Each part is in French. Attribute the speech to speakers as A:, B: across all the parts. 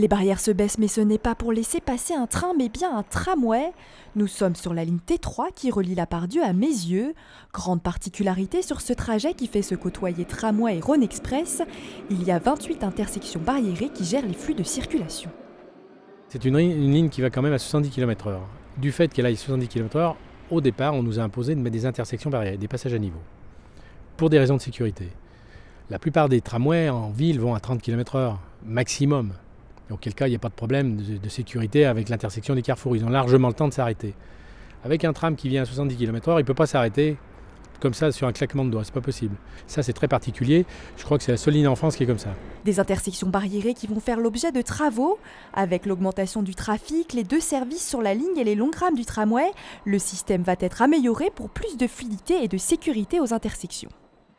A: Les barrières se baissent, mais ce n'est pas pour laisser passer un train, mais bien un tramway. Nous sommes sur la ligne T3 qui relie la Part-Dieu à Meyzieu. Grande particularité sur ce trajet qui fait se côtoyer tramway et Rhône Express, il y a 28 intersections barriérées qui gèrent les flux de circulation.
B: C'est une ligne qui va quand même à 70 km/h. Du fait qu'elle aille 70 km/h, au départ, on nous a imposé de mettre des intersections barriérées, des passages à niveau, pour des raisons de sécurité. La plupart des tramways en ville vont à 30 km/h maximum. Auquel cas, il n'y a pas de problème de sécurité avec l'intersection des carrefours. Ils ont largement le temps de s'arrêter. Avec un tram qui vient à 70 km/h, il ne peut pas s'arrêter comme ça sur un claquement de doigts. C'est pas possible. Ça, c'est très particulier. Je crois que c'est la seule ligne en France qui est comme ça.
A: Des intersections barriérées qui vont faire l'objet de travaux. Avec l'augmentation du trafic, les 2 services sur la ligne et les longues rames du tramway, le système va être amélioré pour plus de fluidité et de sécurité aux intersections.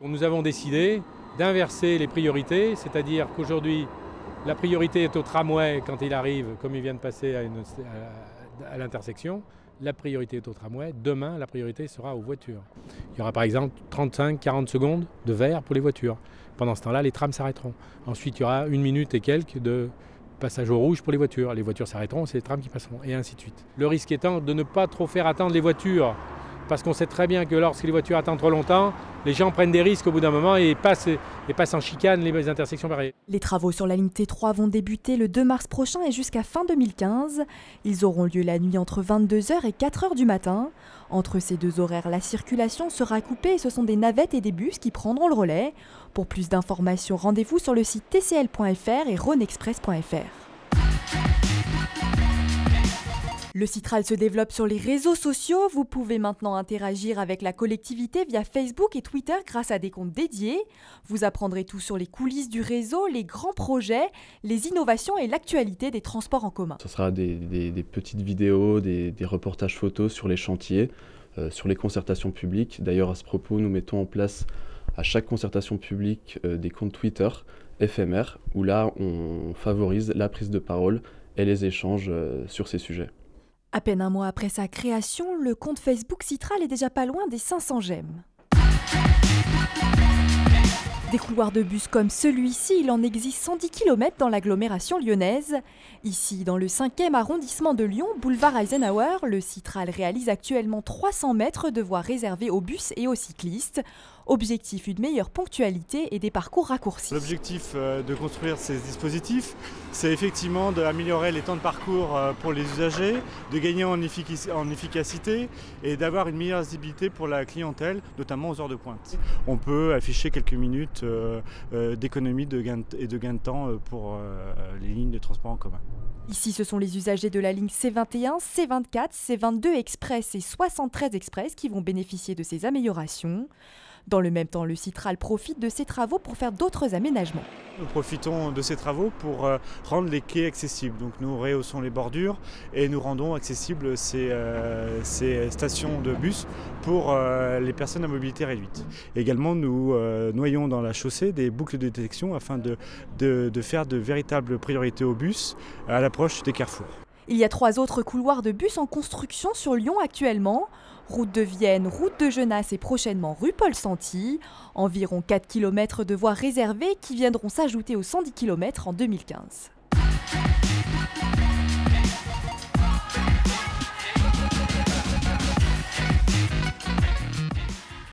B: Nous avons décidé d'inverser les priorités, c'est-à-dire qu'aujourd'hui, la priorité est au tramway quand il arrive, comme il vient de passer à l'intersection. La priorité est au tramway. Demain, la priorité sera aux voitures. Il y aura par exemple 35-40 secondes de vert pour les voitures. Pendant ce temps-là, les trams s'arrêteront. Ensuite, il y aura 1 minute et quelques de passage au rouge pour les voitures. Les voitures s'arrêteront, c'est les trams qui passeront, et ainsi de suite. Le risque étant de ne pas trop faire attendre les voitures, parce qu'on sait très bien que lorsque les voitures attendent trop longtemps, les gens prennent des risques au bout d'un moment et passent en chicane les intersections barriérées.
A: Les travaux sur la ligne T3 vont débuter le 2 mars prochain et jusqu'à fin 2015. Ils auront lieu la nuit entre 22h et 4h du matin. Entre ces 2 horaires, la circulation sera coupée et ce sont des navettes et des bus qui prendront le relais. Pour plus d'informations, rendez-vous sur le site tcl.fr et rhôneexpress.fr. Le Citral se développe sur les réseaux sociaux. Vous pouvez maintenant interagir avec la collectivité via Facebook et Twitter grâce à des comptes dédiés. Vous apprendrez tout sur les coulisses du réseau, les grands projets, les innovations et l'actualité des transports en commun.
C: Ce sera des petites vidéos, des reportages photos sur les chantiers, sur les concertations publiques. D'ailleurs, à ce propos, nous mettons en place à chaque concertation publique des comptes Twitter éphémères où là, on favorise la prise de parole et les échanges sur ces sujets.
A: À peine un mois après sa création, le compte Facebook Citral est déjà pas loin des 500 j'aime. Des couloirs de bus comme celui-ci, il en existe 110 km dans l'agglomération lyonnaise. Ici, dans le 5e arrondissement de Lyon, boulevard Eisenhower, le Citral réalise actuellement 300 mètres de voies réservées aux bus et aux cyclistes. Objectif, une meilleure ponctualité et des parcours raccourcis.
D: L'objectif de construire ces dispositifs, c'est effectivement d'améliorer les temps de parcours pour les usagers, de gagner en efficacité et d'avoir une meilleure visibilité pour la clientèle, notamment aux heures de pointe. On peut afficher quelques minutes d'économie et de gain de temps pour les lignes de transport en commun.
A: Ici, ce sont les usagers de la ligne C21, C24, C22 Express et 73 Express qui vont bénéficier de ces améliorations. Dans le même temps, le Citral profite de ces travaux pour faire d'autres aménagements.
D: Nous profitons de ces travaux pour rendre les quais accessibles. Donc nous rehaussons les bordures et nous rendons accessibles ces stations de bus pour les personnes à mobilité réduite. Également, nous noyons dans la chaussée des boucles de détection afin de faire de véritables priorités aux bus à l'approche des carrefours.
A: Il y a 3 autres couloirs de bus en construction sur Lyon actuellement. Route de Vienne, route de Genasse et prochainement rue Paul-Santy. Environ 4 km de voies réservées qui viendront s'ajouter aux 110 km en 2015.